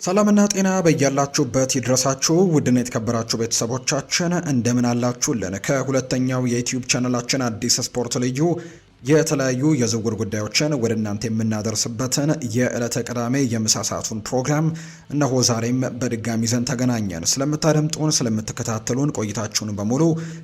ሰላምና ጤና በያላችሁበት ይድረሳችሁ ውድና የተከበራችሁ ቤተሰቦቻችን እንደምን አላችሁልን? ከሁለተኛው የዩቲዩብ ቻናላችን አዲስ ስፖርት ልዩ የተለያዩ የዝውውር ጉዳዮችን ወደ እናንተ የምናደርስበትን የዕለተ ቅዳሜ የምሳ ሰዓቱን ፕሮግራም እነሆ ዛሬም በድጋሚ ይዘን ተገናኘን። ስለምታደምጡን፣ ስለምትከታተሉን ቆይታችሁን በሙሉ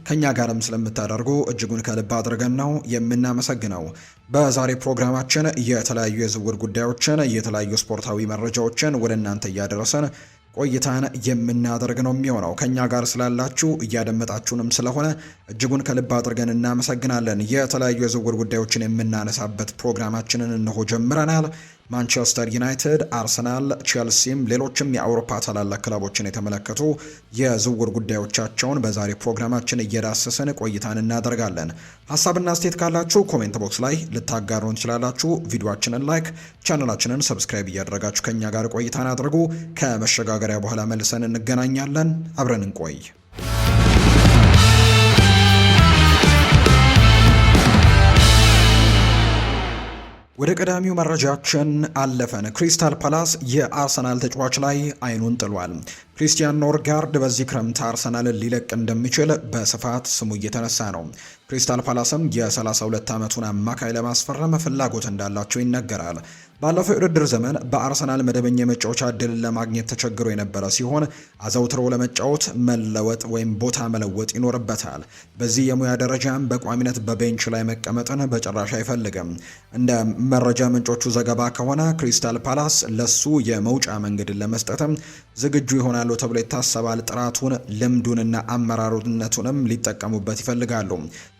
ከኛ ጋርም ስለምታደርጉ እጅጉን ከልብ አድርገን ነው የምናመሰግነው። በዛሬ ፕሮግራማችን የተለያዩ የዝውውር ጉዳዮችን፣ የተለያዩ ስፖርታዊ መረጃዎችን ወደ እናንተ እያደረሰን ቆይታን የምናደርግ ነው የሚሆነው። ከኛ ጋር ስላላችሁ እያደመጣችሁንም ስለሆነ እጅጉን ከልብ አድርገን እናመሰግናለን። የተለያዩ የዝውውር ጉዳዮችን የምናነሳበት ፕሮግራማችንን እነሆ ጀምረናል። ማንቸስተር ዩናይትድ፣ አርሰናል፣ ቼልሲም ሌሎችም የአውሮፓ ታላላቅ ክለቦችን የተመለከቱ የዝውውር ጉዳዮቻቸውን በዛሬ ፕሮግራማችን እየዳሰስን ቆይታን እናደርጋለን። ሀሳብና አስተያየት ካላችሁ ኮሜንት ቦክስ ላይ ልታጋሩን ትችላላችሁ። ቪዲዮአችንን ላይክ፣ ቻናላችንን ሰብስክራይብ እያደረጋችሁ ከኛ ጋር ቆይታን አድርጉ። ከመሸጋገሪያ በኋላ መልሰን እንገናኛለን። አብረን እንቆይ። ወደ ቀዳሚው መረጃችን አለፈን። ክሪስታል ፓላስ የአርሰናል ተጫዋች ላይ አይኑን ጥሏል። ክሪስቲያን ኖርጋርድ በዚህ ክረምት አርሰናልን ሊለቅ እንደሚችል በስፋት ስሙ እየተነሳ ነው። ክሪስታል ፓላስም የ32 ዓመቱን አማካይ ለማስፈረም ፍላጎት እንዳላቸው ይነገራል። ባለፈው የውድድር ዘመን በአርሰናል መደበኛ የመጫወቻ እድልን ለማግኘት ተቸግሮ የነበረ ሲሆን አዘውትሮ ለመጫወት መለወጥ ወይም ቦታ መለወጥ ይኖርበታል። በዚህ የሙያ ደረጃም በቋሚነት በቤንች ላይ መቀመጥን በጭራሽ አይፈልግም። እንደ መረጃ ምንጮቹ ዘገባ ከሆነ ክሪስታል ፓላስ ለሱ የመውጫ መንገድን ለመስጠትም ዝግጁ ይሆናሉ ተብሎ ይታሰባል። ጥራቱን፣ ልምዱንና አመራሩነቱንም ሊጠቀሙበት ይፈልጋሉ።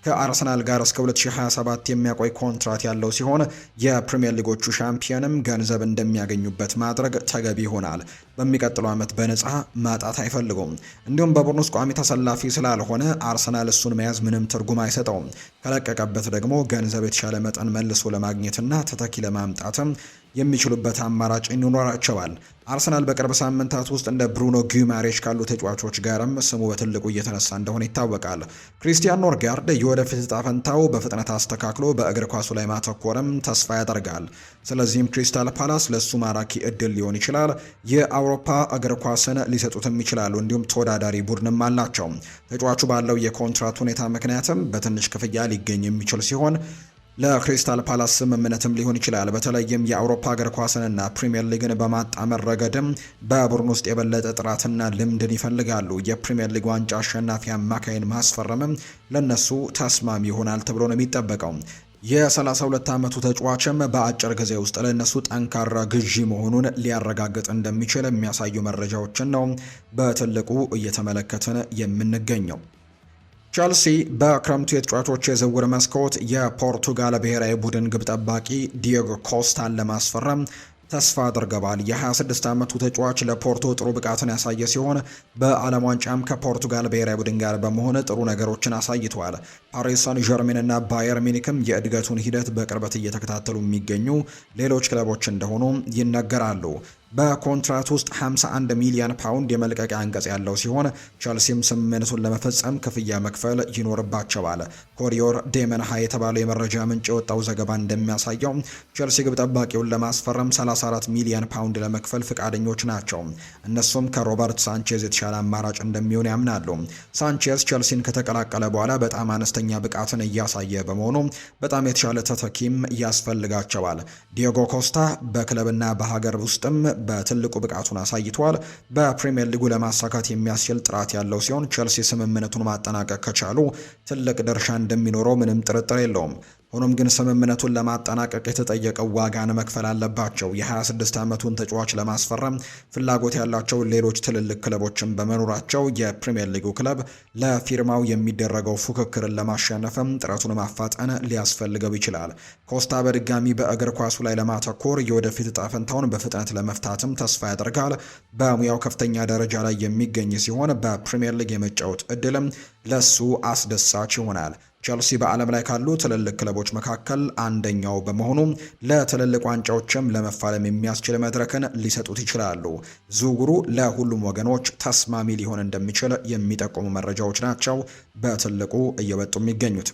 ከአርሰናል ጋር እስከ 2027 የሚያቆይ ኮንትራት ያለው ሲሆን የፕሪሚየር ሊጎቹ ሻምፒዮንም ገንዘብ እንደሚያገኙበት ማድረግ ተገቢ ይሆናል። በሚቀጥለው ዓመት በነፃ ማጣት አይፈልጉም። እንዲሁም በቡድን ውስጥ ቋሚ ተሰላፊ ስላልሆነ አርሰናል እሱን መያዝ ምንም ትርጉም አይሰጠውም። ከለቀቀበት ደግሞ ገንዘብ የተሻለ መጠን መልሶ ለማግኘትና ተተኪ ለማምጣትም የሚችሉበት አማራጭ ይኖራቸዋል። አርሰናል በቅርብ ሳምንታት ውስጥ እንደ ብሩኖ ጊማሬሽ ካሉ ተጫዋቾች ጋርም ስሙ በትልቁ እየተነሳ እንደሆነ ይታወቃል። ክሪስቲያን ኖርጋርድ የወደፊት ዕጣ ፈንታው በፍጥነት አስተካክሎ በእግር ኳሱ ላይ ማተኮርም ተስፋ ያደርጋል። ስለዚህም ክሪስታል ፓላስ ለሱ ማራኪ እድል ሊሆን ይችላል። የአውሮፓ እግር ኳስን ሊሰጡትም ይችላሉ። እንዲሁም ተወዳዳሪ ቡድንም አላቸው። ተጫዋቹ ባለው የኮንትራት ሁኔታ ምክንያትም በትንሽ ክፍያ ሊገኝ የሚችል ሲሆን ለክሪስታል ፓላስ ስምምነትም ሊሆን ይችላል። በተለይም የአውሮፓ እግር ኳስንና ፕሪሚየር ሊግን በማጣመር ረገድም በቡድን ውስጥ የበለጠ ጥራትና ልምድን ይፈልጋሉ። የፕሪሚየር ሊግ ዋንጫ አሸናፊ አማካይን ማስፈረምም ለነሱ ተስማሚ ይሆናል ተብሎ ነው የሚጠበቀው። የ32 ዓመቱ ተጫዋችም በአጭር ጊዜ ውስጥ ለነሱ ጠንካራ ግዢ መሆኑን ሊያረጋግጥ እንደሚችል የሚያሳዩ መረጃዎችን ነው በትልቁ እየተመለከትን የምንገኘው። ቸልሲ በክረምቱ የተጫዋቾች የዝውውር መስኮት የፖርቱጋል ብሔራዊ ቡድን ግብ ጠባቂ ዲዮጎ ኮስታን ለማስፈረም ተስፋ አድርገዋል። የ26 ዓመቱ ተጫዋች ለፖርቶ ጥሩ ብቃትን ያሳየ ሲሆን በዓለም ዋንጫም ከፖርቱጋል ብሔራዊ ቡድን ጋር በመሆን ጥሩ ነገሮችን አሳይቷል። ፓሪስ ሳን ዠርሜን እና ባየር ሚኒክም የእድገቱን ሂደት በቅርበት እየተከታተሉ የሚገኙ ሌሎች ክለቦች እንደሆኑ ይነገራሉ። በኮንትራት ውስጥ 51 ሚሊዮን ፓውንድ የመልቀቂያ አንቀጽ ያለው ሲሆን ቸልሲም ስምምነቱን ለመፈጸም ክፍያ መክፈል ይኖርባቸዋል። ኮሪዮር ዴመንሃ የተባለው የመረጃ ምንጭ የወጣው ዘገባ እንደሚያሳየው ቸልሲ ግብ ጠባቂውን ለማስፈረም 34 ሚሊዮን ፓውንድ ለመክፈል ፍቃደኞች ናቸው። እነሱም ከሮበርት ሳንቼዝ የተሻለ አማራጭ እንደሚሆን ያምናሉ። ሳንቼዝ ቸልሲን ከተቀላቀለ በኋላ በጣም አነስተኛ ብቃትን እያሳየ በመሆኑ በጣም የተሻለ ተተኪም ያስፈልጋቸዋል። ዲዮጎ ኮስታ በክለብና በሀገር ውስጥም በትልቁ ብቃቱን አሳይቷል። በፕሪሚየር ሊጉ ለማሳካት የሚያስችል ጥራት ያለው ሲሆን ቸልሲ ስምምነቱን ማጠናቀቅ ከቻሉ ትልቅ ድርሻ እንደሚኖረው ምንም ጥርጥር የለውም። ሆኖም ግን ስምምነቱን ለማጠናቀቅ የተጠየቀው ዋጋን መክፈል አለባቸው። የ26 ዓመቱን ተጫዋች ለማስፈረም ፍላጎት ያላቸው ሌሎች ትልልቅ ክለቦችን በመኖራቸው የፕሪሚየር ሊጉ ክለብ ለፊርማው የሚደረገው ፉክክርን ለማሸነፍም ጥረቱን ማፋጠን ሊያስፈልገው ይችላል። ኮስታ በድጋሚ በእግር ኳሱ ላይ ለማተኮር የወደፊት ዕጣ ፈንታውን በፍጥነት ለመፍታትም ተስፋ ያደርጋል። በሙያው ከፍተኛ ደረጃ ላይ የሚገኝ ሲሆን በፕሪሚየር ሊግ የመጫወት እድልም ለሱ አስደሳች ይሆናል። ቸልሲ በዓለም ላይ ካሉ ትልልቅ ክለቦች መካከል አንደኛው በመሆኑ ለትልልቅ ዋንጫዎችም ለመፋለም የሚያስችል መድረክን ሊሰጡት ይችላሉ። ዝውውሩ ለሁሉም ወገኖች ተስማሚ ሊሆን እንደሚችል የሚጠቁሙ መረጃዎች ናቸው በትልቁ እየወጡ የሚገኙት።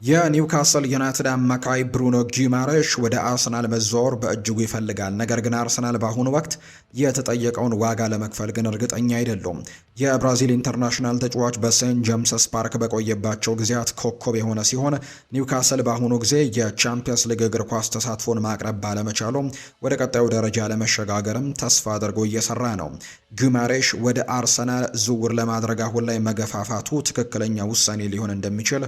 የኒውካስል ዩናይትድ አማካይ ብሩኖ ጊማሬሽ ወደ አርሰናል መዘዋወር በእጅጉ ይፈልጋል። ነገር ግን አርሰናል በአሁኑ ወቅት የተጠየቀውን ዋጋ ለመክፈል ግን እርግጠኛ አይደሉም። የብራዚል ኢንተርናሽናል ተጫዋች በሴንት ጄምስስ ፓርክ በቆየባቸው ጊዜያት ኮከብ የሆነ ሲሆን ኒውካስል በአሁኑ ጊዜ የቻምፒየንስ ሊግ እግር ኳስ ተሳትፎን ማቅረብ ባለመቻሉ ወደ ቀጣዩ ደረጃ ለመሸጋገርም ተስፋ አድርጎ እየሰራ ነው። ጊማሬሽ ወደ አርሰናል ዝውውር ለማድረግ አሁን ላይ መገፋፋቱ ትክክለኛ ውሳኔ ሊሆን እንደሚችል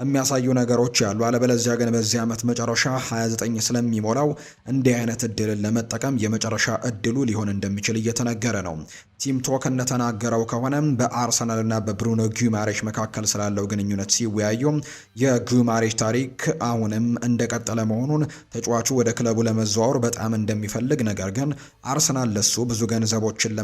የሚያሳዩ ነገሮች ያሉ። አለበለዚያ ግን በዚህ ዓመት መጨረሻ 29 ስለሚሞላው እንዲህ አይነት እድልን ለመጠቀም የመጨረሻ እድሉ ሊሆን እንደሚችል እየተነገረ ነው። ቲም ቶክ እንደተናገረው ከሆነም በአርሰናልና በብሩኖ ጊማሬሽ መካከል ስላለው ግንኙነት ሲወያዩ የጊማሬሽ ታሪክ አሁንም እንደቀጠለ መሆኑን፣ ተጫዋቹ ወደ ክለቡ ለመዘዋወር በጣም እንደሚፈልግ፣ ነገር ግን አርሰናል ለሱ ብዙ ገንዘቦችን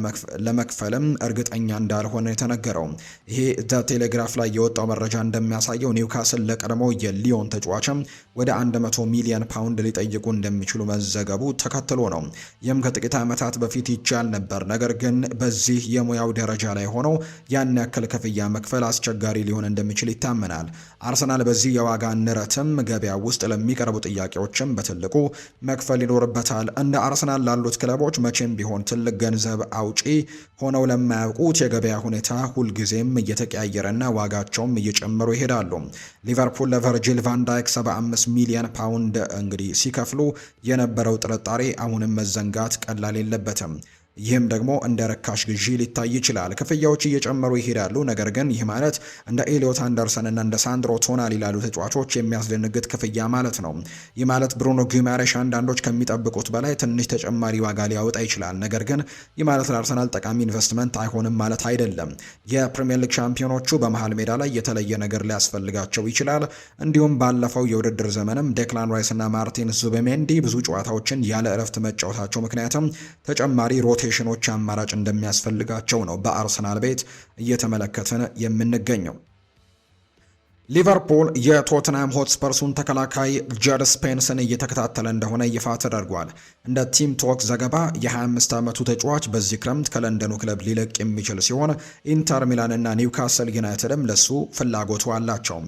ለመክፈልም እርግጠኛ እንዳልሆነ የተነገረው። ይሄ ዘ ቴሌግራፍ ላይ የወጣው መረጃ እንደሚያሳየው ኒውካስል ለቀድሞ የሊዮን ተጫዋችም ወደ 100 ሚሊዮን ፓውንድ ሊጠይቁ እንደሚችሉ መዘገቡ ተከትሎ ነው። ይህም ከጥቂት ዓመታት በፊት ይቻል ነበር፣ ነገር ግን በዚህ የሙያው ደረጃ ላይ ሆነው ያን ያክል ክፍያ መክፈል አስቸጋሪ ሊሆን እንደሚችል ይታመናል። አርሰናል በዚህ የዋጋ ንረትም ገበያ ውስጥ ለሚቀርቡ ጥያቄዎችም በትልቁ መክፈል ይኖርበታል። እንደ አርሰናል ላሉት ክለቦች መቼም ቢሆን ትልቅ ገንዘብ አውጪ ሆነው ለማያውቁት የገበያ ሁኔታ ሁልጊዜም እየተቀያየረና ዋጋቸውም እየጨመሩ ይሄዳሉ። ሊቨርፑል ለቨርጂል ቫንዳይክ 75 ሚሊዮን ፓውንድ እንግዲህ ሲከፍሉ የነበረው ጥርጣሬ አሁንም መዘንጋት ቀላል የለበትም። ይህም ደግሞ እንደ ርካሽ ግዢ ሊታይ ይችላል። ክፍያዎች እየጨመሩ ይሄዳሉ፣ ነገር ግን ይህ ማለት እንደ ኤሊዮት አንደርሰን እና እንደ ሳንድሮ ቶናሊ ላሉ ተጫዋቾች የሚያስደነግጥ ክፍያ ማለት ነው። ይህ ማለት ብሩኖ ጊማሬሽ አንዳንዶች ከሚጠብቁት በላይ ትንሽ ተጨማሪ ዋጋ ሊያወጣ ይችላል፣ ነገር ግን ይህ ማለት ለአርሰናል ጠቃሚ ኢንቨስትመንት አይሆንም ማለት አይደለም። የፕሪሚየር ሊግ ሻምፒዮኖቹ በመሃል ሜዳ ላይ የተለየ ነገር ሊያስፈልጋቸው ይችላል። እንዲሁም ባለፈው የውድድር ዘመንም ዴክላን ራይስ እና ማርቲን ዙቤሜንዲ ብዙ ጨዋታዎችን ያለ እረፍት መጫወታቸው ምክንያትም ተጨማሪ ሮቴሽኖች አማራጭ እንደሚያስፈልጋቸው ነው በአርሰናል ቤት እየተመለከትን የምንገኘው። ሊቨርፑል የቶትናም ሆትስፐርሱን ተከላካይ ጀድ ስፔንስን እየተከታተለ እንደሆነ ይፋ ተደርጓል። እንደ ቲም ቶክ ዘገባ የ25 ዓመቱ ተጫዋች በዚህ ክረምት ከለንደኑ ክለብ ሊለቅ የሚችል ሲሆን ኢንተር ሚላን እና ኒውካስል ዩናይትድም ለሱ ፍላጎቱ አላቸው።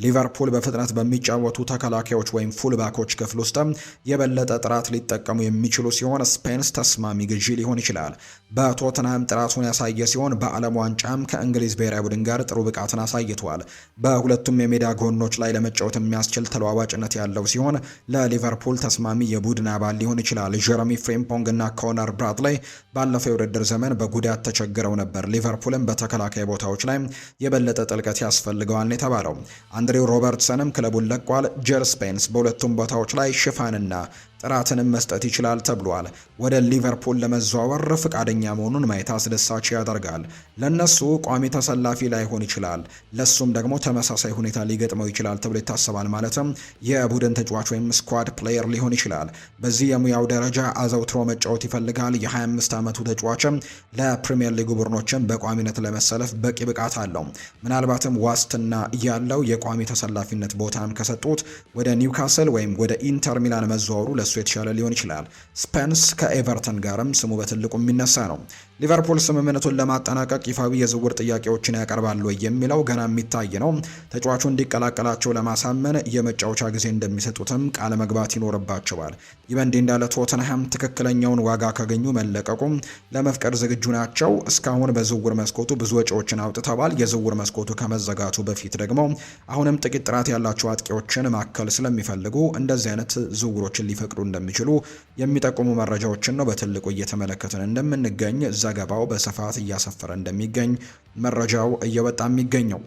ሊቨርፑል በፍጥነት በሚጫወቱ ተከላካዮች ወይም ፉልባኮች ክፍል ውስጥም የበለጠ ጥራት ሊጠቀሙ የሚችሉ ሲሆን ስፔንስ ተስማሚ ግዢ ሊሆን ይችላል። በቶትናም ጥራቱን ያሳየ ሲሆን በዓለም ዋንጫም ከእንግሊዝ ብሔራዊ ቡድን ጋር ጥሩ ብቃትን አሳይቷል። በሁለቱም የሜዳ ጎኖች ላይ ለመጫወት የሚያስችል ተለዋዋጭነት ያለው ሲሆን ለሊቨርፑል ተስማሚ የቡድን አባል ሊሆን ይችላል። ጀረሚ ፍሬምፖንግ እና ኮነር ብራድላይ ባለፈው የውድድር ዘመን በጉዳት ተቸግረው ነበር። ሊቨርፑልም በተከላካይ ቦታዎች ላይ የበለጠ ጥልቀት ያስፈልገዋል የተባለው አንድሬው ሮበርትሰንም ክለቡን ለቋል። ጀር ስፔንስ በሁለቱም ቦታዎች ላይ ሽፋንና ጥራትንም መስጠት ይችላል ተብሏል። ወደ ሊቨርፑል ለመዘዋወር ፈቃደኛ መሆኑን ማየት አስደሳች ያደርጋል። ለነሱ ቋሚ ተሰላፊ ላይሆን ይችላል፣ ለሱም ደግሞ ተመሳሳይ ሁኔታ ሊገጥመው ይችላል ተብሎ ይታሰባል። ማለትም የቡድን ተጫዋች ወይም ስኳድ ፕሌየር ሊሆን ይችላል። በዚህ የሙያው ደረጃ አዘውትሮ መጫወት ይፈልጋል። የ25 ዓመቱ ተጫዋችም ለፕሪሚየር ሊግ ቡድኖችም በቋሚነት ለመሰለፍ በቂ ብቃት አለው። ምናልባትም ዋስትና ያለው የቋሚ ተሰላፊነት ቦታን ከሰጡት ወደ ኒውካስል ወይም ወደ ኢንተር ሚላን መዘዋወሩ ለሱ የተሻለ ሊሆን ይችላል። ስፔንስ ከኤቨርተን ጋርም ስሙ በትልቁ የሚነሳ ነው። ሊቨርፑል ስምምነቱን ለማጠናቀቅ ይፋዊ የዝውውር ጥያቄዎችን ያቀርባሉ የሚለው ገና የሚታይ ነው። ተጫዋቹ እንዲቀላቀላቸው ለማሳመን የመጫወቻ ጊዜ እንደሚሰጡትም ቃለ መግባት ይኖርባቸዋል። ይህ በእንዲህ እንዳለ ቶተንሃም ትክክለኛውን ዋጋ ካገኙ መለቀቁም ለመፍቀድ ዝግጁ ናቸው። እስካሁን በዝውውር መስኮቱ ብዙ ወጪዎችን አውጥተዋል። የዝውውር መስኮቱ ከመዘጋቱ በፊት ደግሞ አሁንም ጥቂት ጥራት ያላቸው አጥቂዎችን ማከል ስለሚፈልጉ እንደዚህ አይነት ዝውውሮችን ሊፈቅዱ እንደሚችሉ የሚጠቁሙ መረጃዎችን ነው በትልቁ እየተመለከትን እንደምንገኝ ዘገባው በስፋት እያሰፈረ እንደሚገኝ መረጃው እየወጣ የሚገኘው።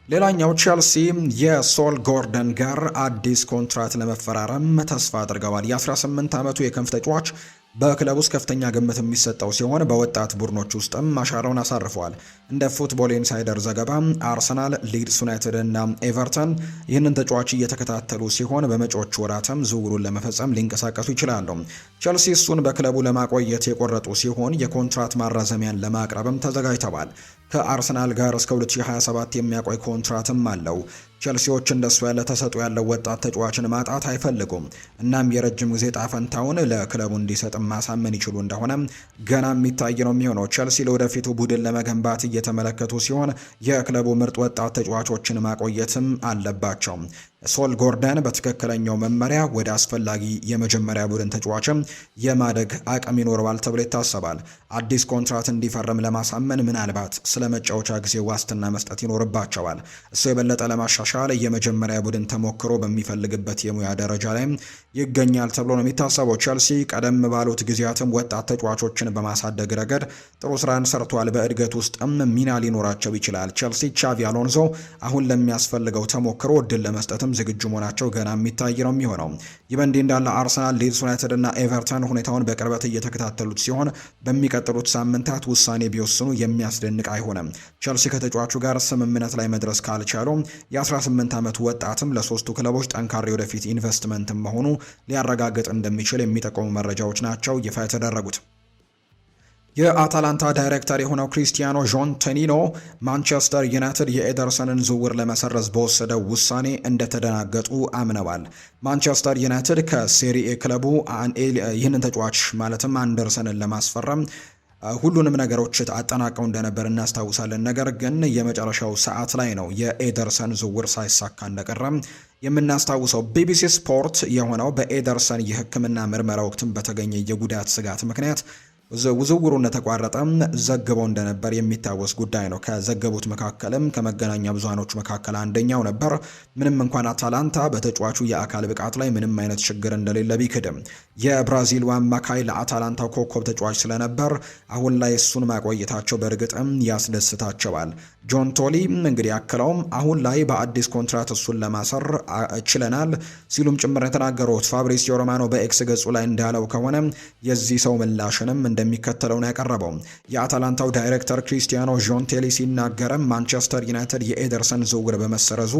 ሌላኛው ቼልሲ የሶል ጎርደን ጋር አዲስ ኮንትራት ለመፈራረም ተስፋ አድርገዋል። የ18 ዓመቱ የክንፍ ተጫዋች በክለብ ውስጥ ከፍተኛ ግምት የሚሰጠው ሲሆን በወጣት ቡድኖች ውስጥም አሻራውን አሳርፈዋል። እንደ ፉትቦል ኢንሳይደር ዘገባ አርሰናል፣ ሊድስ ዩናይትድ እና ኤቨርተን ይህንን ተጫዋች እየተከታተሉ ሲሆን በመጪዎቹ ወራትም ዝውውሩን ለመፈጸም ሊንቀሳቀሱ ይችላሉ። ቼልሲ እሱን በክለቡ ለማቆየት የቆረጡ ሲሆን የኮንትራት ማራዘሚያን ለማቅረብም ተዘጋጅተዋል። ከአርሰናል ጋር እስከ 2027 የሚያቆይ ኮንትራትም አለው። ቸልሲዎች እንደሱ ያለ ተሰጥኦ ያለው ወጣት ተጫዋችን ማጣት አይፈልጉም። እናም የረጅም ጊዜ ጣፈንታውን ለክለቡ እንዲሰጥ ማሳመን ይችሉ እንደሆነ ገና የሚታይ ነው የሚሆነው። ቸልሲ ለወደፊቱ ቡድን ለመገንባት እየተመለከቱ ሲሆን የክለቡ ምርጥ ወጣት ተጫዋቾችን ማቆየትም አለባቸው። ሶል ጎርደን በትክክለኛው መመሪያ ወደ አስፈላጊ የመጀመሪያ ቡድን ተጫዋችም የማደግ አቅም ይኖረዋል ተብሎ ይታሰባል። አዲስ ኮንትራት እንዲፈርም ለማሳመን ምናልባት ስለ መጫወቻ ጊዜ ዋስትና መስጠት ይኖርባቸዋል። እሱ የበለጠ ለማሻሻል የመጀመሪያ ቡድን ተሞክሮ በሚፈልግበት የሙያ ደረጃ ላይ ይገኛል ተብሎ ነው የሚታሰበው። ቸልሲ ቀደም ባሉት ጊዜያትም ወጣት ተጫዋቾችን በማሳደግ ረገድ ጥሩ ስራን ሰርቷል። በእድገት ውስጥም ሚና ሊኖራቸው ይችላል። ቸልሲ ቻቪ አሎንዞ አሁን ለሚያስፈልገው ተሞክሮ እድል ለመስጠትም ዝግጁ መሆናቸው ገና የሚታይ ነው የሚሆነው። ይህ በእንዲህ እንዳለ አርሰናል፣ ሊድስ ዩናይትድ እና ኤቨርተን ሁኔታውን በቅርበት እየተከታተሉት ሲሆን በሚቀጥሉት ሳምንታት ውሳኔ ቢወስኑ የሚያስደንቅ አይሆንም። ቸልሲ ከተጫዋቹ ጋር ስምምነት ላይ መድረስ ካልቻሉ የ18 ዓመት ወጣትም ለሶስቱ ክለቦች ጠንካራ ወደፊት ኢንቨስትመንት መሆኑ ሊያረጋግጥ እንደሚችል የሚጠቁሙ መረጃዎች ናቸው ይፋ የተደረጉት። የአታላንታ ዳይሬክተር የሆነው ክሪስቲያኖ ጆንተኒኖ ማንቸስተር ዩናይትድ የኤደርሰንን ዝውውር ለመሰረዝ በወሰደው ውሳኔ እንደተደናገጡ አምነዋል። ማንቸስተር ዩናይትድ ከሴሪኤ ክለቡ ይህንን ተጫዋች ማለትም አንደርሰንን ለማስፈረም ሁሉንም ነገሮች አጠናቀው እንደነበር እናስታውሳለን። ነገር ግን የመጨረሻው ሰዓት ላይ ነው የኤደርሰን ዝውውር ሳይሳካ እንደቀረም የምናስታውሰው። ቢቢሲ ስፖርት የሆነው በኤደርሰን የሕክምና ምርመራ ወቅትም በተገኘ የጉዳት ስጋት ምክንያት ዝውውሩ እንደተቋረጠ ዘግበው እንደነበር የሚታወስ ጉዳይ ነው። ከዘገቡት መካከልም ከመገናኛ ብዙሃኖች መካከል አንደኛው ነበር። ምንም እንኳን አታላንታ በተጫዋቹ የአካል ብቃት ላይ ምንም አይነት ችግር እንደሌለ ቢክድም የብራዚሉ አማካይ ለአታላንታው ኮከብ ተጫዋች ስለነበር አሁን ላይ እሱን ማቆየታቸው በእርግጥም ያስደስታቸዋል። ጆን ቶሊ እንግዲህ አክለውም አሁን ላይ በአዲስ ኮንትራት እሱን ለማሰር ችለናል ሲሉም ጭምር የተናገሩት። ፋብሪሲዮ ሮማኖ በኤክስ ገጹ ላይ እንዳለው ከሆነ የዚህ ሰው ምላሽንም እንደሚከተለው ነው ያቀረበው። የአታላንታው ዳይሬክተር ክሪስቲያኖ ጆንቴሊ ሲናገርም ማንቸስተር ዩናይትድ የኤደርሰን ዝውውር በመሰረዙ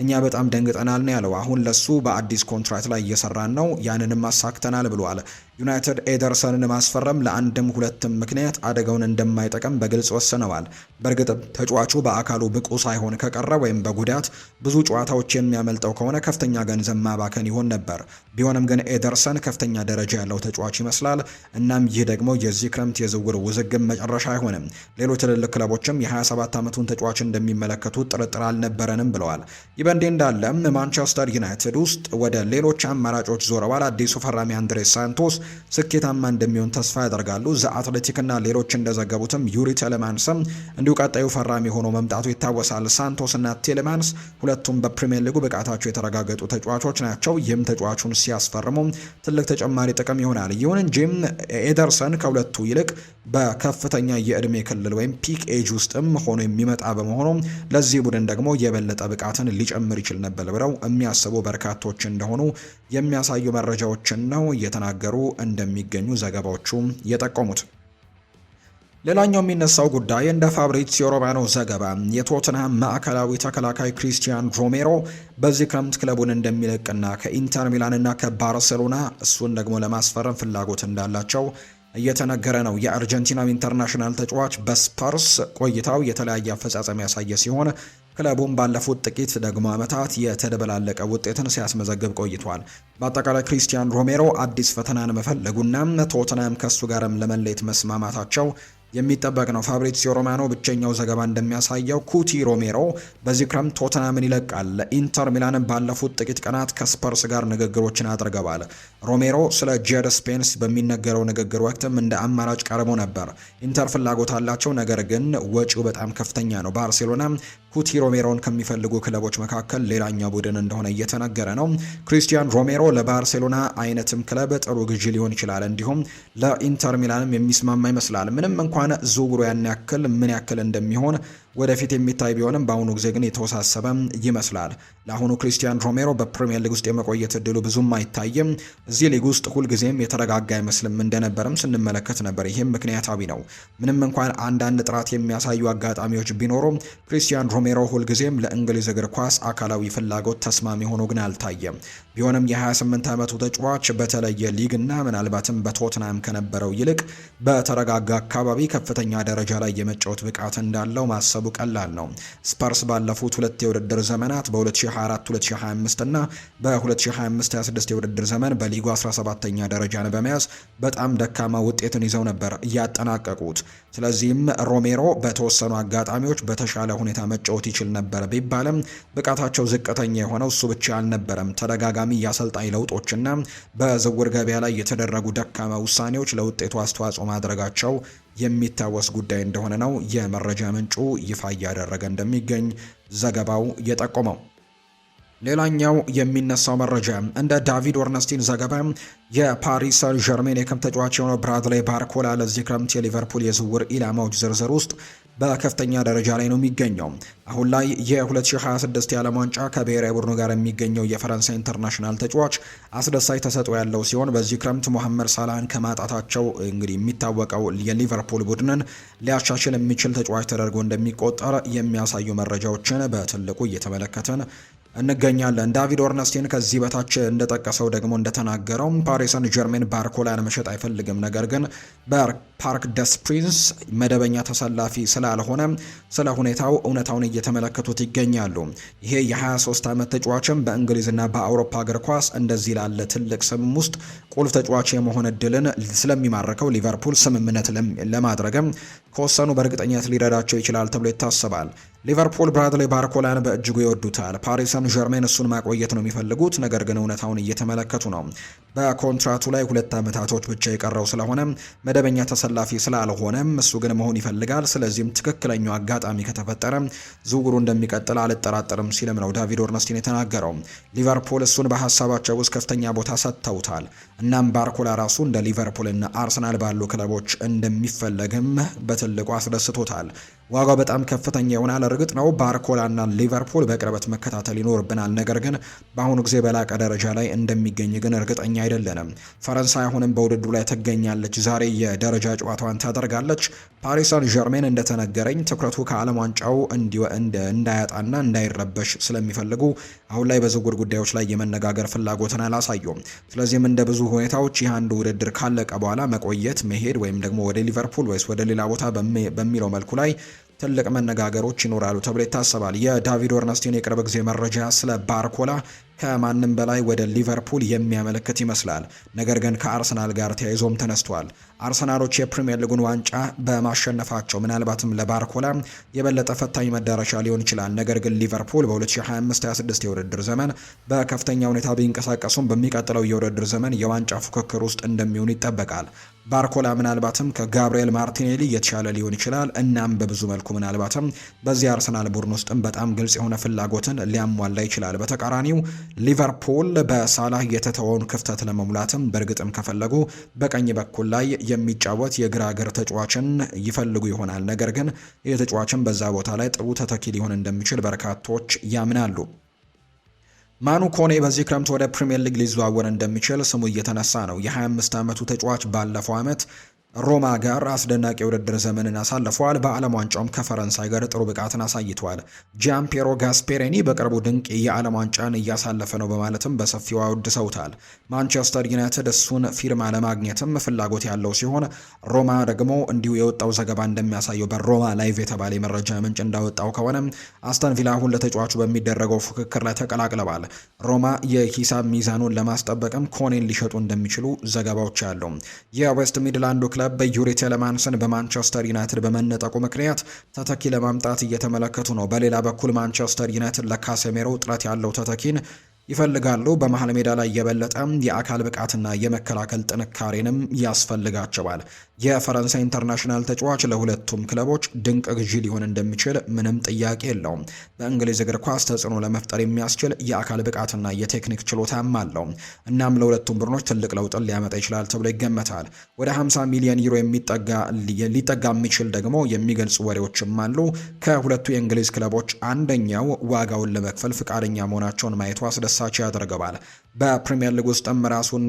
እኛ በጣም ደንግጠናል ነው ያለው። አሁን ለሱ በአዲስ ኮንትራት ላይ እየሰራን ነው፣ ያንንም አሳክተናል ብሏል። ዩናይትድ ኤደርሰንን ማስፈረም ለአንድም ሁለትም ምክንያት አደጋውን እንደማይጠቅም በግልጽ ወስነዋል። በእርግጥ ተጫዋቹ በአካሉ ብቁ ሳይሆን ከቀረ ወይም በጉዳት ብዙ ጨዋታዎች የሚያመልጠው ከሆነ ከፍተኛ ገንዘብ ማባከን ይሆን ነበር። ቢሆንም ግን ኤደርሰን ከፍተኛ ደረጃ ያለው ተጫዋች ይመስላል። እናም ይህ ደግሞ የዚህ ክረምት የዝውውር ውዝግብ መጨረሻ አይሆንም። ሌሎች ትልልቅ ክለቦችም የ27 ዓመቱን ተጫዋች እንደሚመለከቱ ጥርጥር አልነበረንም ብለዋል። ይህ በእንዲህ እንዳለ ማንቸስተር ዩናይትድ ውስጥ ወደ ሌሎች አማራጮች ዞረዋል። አዲሱ ፈራሚ አንድሬስ ሳንቶስ ስኬታማ እንደሚሆን ተስፋ ያደርጋሉ። ዘ አትሌቲክ እና ሌሎች እንደዘገቡትም ዩሪ ቴሌማንስም እንዲሁ ቀጣዩ ፈራሚ ሆኖ መምጣቱ ይታወሳል። ሳንቶስ እና ቴሌማንስ ሁለቱም በፕሪሚየር ሊጉ ብቃታቸው የተረጋገጡ ተጫዋቾች ናቸው። ይህም ተጫዋቹን ሲያስፈርሙ ትልቅ ተጨማሪ ጥቅም ይሆናል። ይሁን እንጂ ኤደርሰን ከሁለቱ ይልቅ በከፍተኛ የእድሜ ክልል ወይም ፒክ ኤጅ ውስጥም ሆኖ የሚመጣ በመሆኑ ለዚህ ቡድን ደግሞ የበለጠ ብቃትን ሊጨምር ይችል ነበር ብለው የሚያስቡ በርካቶች እንደሆኑ የሚያሳዩ መረጃዎችን ነው እየተናገሩ እንደሚገኙ ዘገባዎቹ የጠቆሙት። ሌላኛው የሚነሳው ጉዳይ እንደ ፋብሪዚዮ ሮማኖ ዘገባ የቶተንሃም ማዕከላዊ ተከላካይ ክሪስቲያን ሮሜሮ በዚህ ክረምት ክለቡን እንደሚለቅና ከኢንተር ሚላንና ከባርሴሎና እሱን ደግሞ ለማስፈረም ፍላጎት እንዳላቸው እየተነገረ ነው። የአርጀንቲናው ኢንተርናሽናል ተጫዋች በስፐርስ ቆይታው የተለያየ አፈጻጸም ያሳየ ሲሆን ክለቡም ባለፉት ጥቂት ደግሞ ዓመታት የተደበላለቀ ውጤትን ሲያስመዘግብ ቆይቷል። በአጠቃላይ ክሪስቲያን ሮሜሮ አዲስ ፈተናን መፈለጉና ቶተንሃም ከሱ ጋርም ለመለየት መስማማታቸው የሚጠበቅ ነው። ፋብሪዚዮ ሮማኖ ብቸኛው ዘገባ እንደሚያሳየው ኩቲ ሮሜሮ በዚህ ክረምት ቶተንሃምን ይለቃል። ለኢንተር ሚላን ባለፉት ጥቂት ቀናት ከስፐርስ ጋር ንግግሮችን አድርገዋል። ሮሜሮ ስለ ጄድ ስፔንስ በሚነገረው ንግግር ወቅትም እንደ አማራጭ ቀርቦ ነበር። ኢንተር ፍላጎት አላቸው፣ ነገር ግን ወጪው በጣም ከፍተኛ ነው። ባርሴሎና ኩቲ ሮሜሮን ከሚፈልጉ ክለቦች መካከል ሌላኛው ቡድን እንደሆነ እየተነገረ ነው። ክሪስቲያን ሮሜሮ ለባርሴሎና አይነትም ክለብ ጥሩ ግዢ ሊሆን ይችላል። እንዲሁም ለኢንተር ሚላንም የሚስማማ ይመስላል። ምንም እንኳን ዝውውሩ ያን ያክል ምን ያክል እንደሚሆን ወደፊት የሚታይ ቢሆንም በአሁኑ ጊዜ ግን የተወሳሰበ ይመስላል። ለአሁኑ ክሪስቲያን ሮሜሮ በፕሪሚየር ሊግ ውስጥ የመቆየት እድሉ ብዙም አይታይም። እዚህ ሊግ ውስጥ ሁልጊዜም የተረጋጋ አይመስልም እንደነበርም ስንመለከት ነበር። ይህም ምክንያታዊ ነው። ምንም እንኳን አንዳንድ ጥራት የሚያሳዩ አጋጣሚዎች ቢኖሩም ክሪስቲያን ሮሜሮ ሁልጊዜም ለእንግሊዝ እግር ኳስ አካላዊ ፍላጎት ተስማሚ ሆኖ ግን አልታየም። ቢሆንም የ28 ዓመቱ ተጫዋች በተለየ ሊግ እና ምናልባትም በቶትናም ከነበረው ይልቅ በተረጋጋ አካባቢ ከፍተኛ ደረጃ ላይ የመጫወት ብቃት እንዳለው ማሰቡ ቀላል ነው። ስፐርስ ባለፉት ሁለት የውድድር ዘመናት በ2024-2025 እና በ2025-26 የውድድር ዘመን በሊጉ 17ኛ ደረጃን በመያዝ በጣም ደካማ ውጤትን ይዘው ነበር ያጠናቀቁት። ስለዚህም ሮሜሮ በተወሰኑ አጋጣሚዎች በተሻለ ሁኔታ መጫወት ይችል ነበር ቢባልም ብቃታቸው ዝቅተኛ የሆነው እሱ ብቻ አልነበረም። ተደጋጋሚ የአሰልጣኝ ለውጦችና በዝውውር ገበያ ላይ የተደረጉ ደካማ ውሳኔዎች ለውጤቱ አስተዋጽኦ ማድረጋቸው የሚታወስ ጉዳይ እንደሆነ ነው የመረጃ ምንጩ ይፋ እያደረገ እንደሚገኝ ዘገባው የጠቆመው። ሌላኛው የሚነሳው መረጃ እንደ ዳቪድ ኦርነስቲን ዘገባ የፓሪስ ሰን ዠርሜን የክም ተጫዋች የሆነው ብራድሌይ ባርኮላ ለዚህ ክረምት የሊቨርፑል የዝውውር ኢላማዎች ዝርዝር ውስጥ በከፍተኛ ደረጃ ላይ ነው የሚገኘው። አሁን ላይ የ2026 የዓለም ዋንጫ ከብሔራዊ ቡድኑ ጋር የሚገኘው የፈረንሳይ ኢንተርናሽናል ተጫዋች አስደሳች ተሰጥኦ ያለው ሲሆን በዚህ ክረምት ሞሐመድ ሳላህን ከማጣታቸው እንግዲህ የሚታወቀው የሊቨርፑል ቡድንን ሊያሻሽል የሚችል ተጫዋች ተደርጎ እንደሚቆጠር የሚያሳዩ መረጃዎችን በትልቁ እየተመለከትን እንገኛለን። ዳቪድ ኦርነስቲን ከዚህ በታች እንደጠቀሰው ደግሞ እንደተናገረው ፓሪስ ሰን ዠርሜን ባርኮላን መሸጥ አይፈልግም፣ ነገር ግን በፓርክ ደስ ፕሪንስ መደበኛ ተሰላፊ ስላልሆነ ስለ ሁኔታው እውነታውን እየተመለከቱት ይገኛሉ። ይሄ የ23 ዓመት ተጫዋችም በእንግሊዝና በአውሮፓ እግር ኳስ እንደዚህ ላለ ትልቅ ስም ውስጥ ቁልፍ ተጫዋች የመሆን እድልን ስለሚማርከው ሊቨርፑል ስምምነት ለማድረግም ከወሰኑ በእርግጠኝነት ሊረዳቸው ይችላል ተብሎ ይታሰባል። ሊቨርፑል ብራድሌይ ባርኮላን በእጅጉ ይወዱታል። ፓሪስ ሰን ዠርሜን እሱን ማቆየት ነው የሚፈልጉት፣ ነገር ግን እውነታውን እየተመለከቱ ነው። በኮንትራቱ ላይ 2 ዓመታቶች ብቻ የቀረው ስለሆነ መደበኛ ተሰላፊ ስላልሆነም እሱ ግን መሆን ይፈልጋል። ስለዚህም ትክክለኛው አጋጣሚ ከተፈጠረ ዝውውሩ እንደሚቀጥል አልጠራጠርም ሲልም ነው ዳቪድ ኦርነስቲን የተናገረው። ሊቨርፑል እሱን በሀሳባቸው ውስጥ ከፍተኛ ቦታ ሰጥተውታል። እናም ባርኮላ ራሱ እንደ ሊቨርፑልና አርሰናል ባሉ ክለቦች እንደሚፈለግም በትልቁ አስደስቶታል። ዋጋው በጣም ከፍተኛ ይሆናል። እርግጥ ነው ባርኮላና ሊቨርፑል በቅርበት መከታተል ይኖርብናል። ነገር ግን በአሁኑ ጊዜ በላቀ ደረጃ ላይ እንደሚገኝ ግን እርግጠኛ አይደለንም። ፈረንሳይ አሁንም በውድድሩ ላይ ትገኛለች። ዛሬ የደረጃ ጨዋታዋን ታደርጋለች። ፓሪስ ሰን ዠርሜን እንደተነገረኝ ትኩረቱ ከዓለም ዋንጫው እንዳያጣና እንዳይረበሽ ስለሚፈልጉ አሁን ላይ በዝውውር ጉዳዮች ላይ የመነጋገር ፍላጎትን አላሳዩም። ስለዚህም እንደ ብዙ ሁኔታዎች ይህ አንዱ ውድድር ካለቀ በኋላ መቆየት፣ መሄድ ወይም ደግሞ ወደ ሊቨርፑል ወይስ ወደ ሌላ ቦታ በሚለው መልኩ ላይ ትልቅ መነጋገሮች ይኖራሉ ተብሎ ይታሰባል። የዳቪድ ኦርነስቲን የቅርብ ጊዜ መረጃ ስለ ባርኮላ ከማንም በላይ ወደ ሊቨርፑል የሚያመለክት ይመስላል። ነገር ግን ከአርሰናል ጋር ተያይዞም ተነስቷል። አርሰናሎች የፕሪሚየር ሊጉን ዋንጫ በማሸነፋቸው ምናልባትም ለባርኮላ የበለጠ ፈታኝ መዳረሻ ሊሆን ይችላል። ነገር ግን ሊቨርፑል በ2025-26 የውድድር ዘመን በከፍተኛ ሁኔታ ቢንቀሳቀሱም በሚቀጥለው የውድድር ዘመን የዋንጫ ፉክክር ውስጥ እንደሚሆኑ ይጠበቃል። ባርኮላ ምናልባትም ከጋብሪኤል ማርቲኔሊ የተሻለ ሊሆን ይችላል። እናም በብዙ መልኩ ምናልባትም በዚህ አርሰናል ቡድን ውስጥም በጣም ግልጽ የሆነ ፍላጎትን ሊያሟላ ይችላል። በተቃራኒው ሊቨርፑል በሳላህ የተተወውን ክፍተት ለመሙላትም በእርግጥም ከፈለጉ በቀኝ በኩል ላይ የሚጫወት የግራ እግር ተጫዋችን ይፈልጉ ይሆናል። ነገር ግን ይህ ተጫዋችን በዛ ቦታ ላይ ጥሩ ተተኪ ሊሆን እንደሚችል በርካቶች ያምናሉ። ማኑ ኮኔ በዚህ ክረምት ወደ ፕሪሚየር ሊግ ሊዘዋወር እንደሚችል ስሙ እየተነሳ ነው። የ25 ዓመቱ ተጫዋች ባለፈው ዓመት ሮማ ጋር አስደናቂ የውድድር ዘመንን አሳልፈዋል። በዓለም ዋንጫውም ከፈረንሳይ ጋር ጥሩ ብቃትን አሳይተዋል። ጃምፔሮ ጋስፔሬኒ በቅርቡ ድንቅ የዓለም ዋንጫን እያሳለፈ ነው በማለትም በሰፊው አወድሰውታል። ማንቸስተር ዩናይትድ እሱን ፊርማ ለማግኘትም ፍላጎት ያለው ሲሆን ሮማ ደግሞ እንዲሁ የወጣው ዘገባ እንደሚያሳየው በሮማ ላይቭ የተባለ የመረጃ ምንጭ እንዳወጣው ከሆነ አስተን ቪላ አሁን ለተጫዋቹ በሚደረገው ፉክክር ላይ ተቀላቅለዋል። ሮማ የሂሳብ ሚዛኑን ለማስጠበቅም ኮኔን ሊሸጡ እንደሚችሉ ዘገባዎች አሉ። የዌስት ሚድላንዱ ክለብ በዩሪ ቴሌማንስን በማንቸስተር ዩናይትድ በመነጠቁ ምክንያት ተተኪ ለማምጣት እየተመለከቱ ነው። በሌላ በኩል ማንቸስተር ዩናይትድ ለካሴሜሮ ጥረት ያለው ተተኪን ይፈልጋሉ። በመሀል ሜዳ ላይ የበለጠ የአካል ብቃትና የመከላከል ጥንካሬንም ያስፈልጋቸዋል። የፈረንሳይ ኢንተርናሽናል ተጫዋች ለሁለቱም ክለቦች ድንቅ ግዢ ሊሆን እንደሚችል ምንም ጥያቄ የለውም። በእንግሊዝ እግር ኳስ ተጽዕኖ ለመፍጠር የሚያስችል የአካል ብቃትና የቴክኒክ ችሎታም አለው። እናም ለሁለቱም ቡድኖች ትልቅ ለውጥን ሊያመጣ ይችላል ተብሎ ይገመታል። ወደ 50 ሚሊዮን ዩሮ ሊጠጋ የሚችል ደግሞ የሚገልጹ ወሬዎችም አሉ። ከሁለቱ የእንግሊዝ ክለቦች አንደኛው ዋጋውን ለመክፈል ፍቃደኛ መሆናቸውን ማየቱ አስደሳች ያደርገዋል። በፕሪሚየር ሊግ ውስጥም ራሱን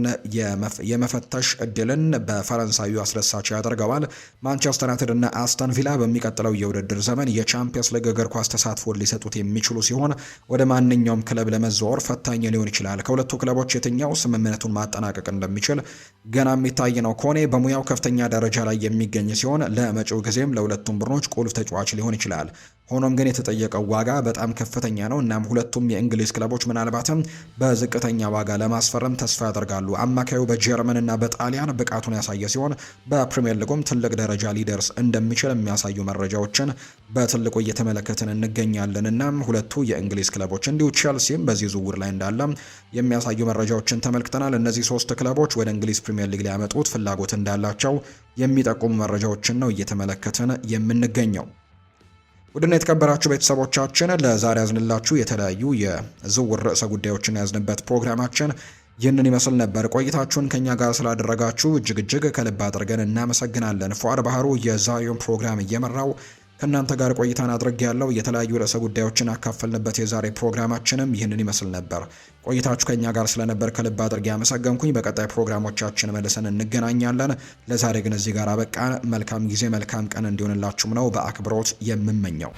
የመፈተሽ እድልን በፈረንሳዩ አስደሳች ያደርገዋል። ማንቸስተር ዩናይትድ እና አስተን ቪላ በሚቀጥለው የውድድር ዘመን የቻምፒየንስ ሊግ እግር ኳስ ተሳትፎን ሊሰጡት የሚችሉ ሲሆን ወደ ማንኛውም ክለብ ለመዘዋወር ፈታኝ ሊሆን ይችላል። ከሁለቱ ክለቦች የትኛው ስምምነቱን ማጠናቀቅ እንደሚችል ገና የሚታይ ነው። ኮኔ በሙያው ከፍተኛ ደረጃ ላይ የሚገኝ ሲሆን ለመጪው ጊዜም ለሁለቱም ቡድኖች ቁልፍ ተጫዋች ሊሆን ይችላል። ሆኖም ግን የተጠየቀው ዋጋ በጣም ከፍተኛ ነው። እናም ሁለቱም የእንግሊዝ ክለቦች ምናልባትም በዝቅተኛ ዋጋ ለማስፈረም ተስፋ ያደርጋሉ። አማካዩ በጀርመን እና በጣሊያን ብቃቱን ያሳየ ሲሆን በፕሪሚየር ሊጉም ትልቅ ደረጃ ሊደርስ እንደሚችል የሚያሳዩ መረጃዎችን በትልቁ እየተመለከትን እንገኛለን። እናም ሁለቱ የእንግሊዝ ክለቦች እንዲሁ ቼልሲም በዚህ ዝውውር ላይ እንዳለ የሚያሳዩ መረጃዎችን ተመልክተናል። እነዚህ ሶስት ክለቦች ወደ እንግሊዝ ፕሪሚየር ሊግ ሊያመጡት ፍላጎት እንዳላቸው የሚጠቁሙ መረጃዎችን ነው እየተመለከትን የምንገኘው። ውድና የተከበራችሁ ቤተሰቦቻችን ለዛሬ ያዝንላችሁ የተለያዩ የዝውውር ርዕሰ ጉዳዮችን ያዝንበት ፕሮግራማችን ይህንን ይመስል ነበር። ቆይታችሁን ከኛ ጋር ስላደረጋችሁ እጅግ ከልብ አድርገን እናመሰግናለን። ፉአድ ባህሩ የዛሬውን ፕሮግራም እየመራው ከእናንተ ጋር ቆይታን አድርጌ ያለው የተለያዩ ርዕሰ ጉዳዮችን አካፈልንበት የዛሬ ፕሮግራማችንም ይህንን ይመስል ነበር። ቆይታችሁ ከኛ ጋር ስለነበር ከልብ አድርጌ ያመሰገንኩኝ። በቀጣይ ፕሮግራሞቻችን መልሰን እንገናኛለን። ለዛሬ ግን እዚህ ጋር አበቃን። መልካም ጊዜ መልካም ቀን እንዲሆንላችሁም ነው በአክብሮት የምመኘው።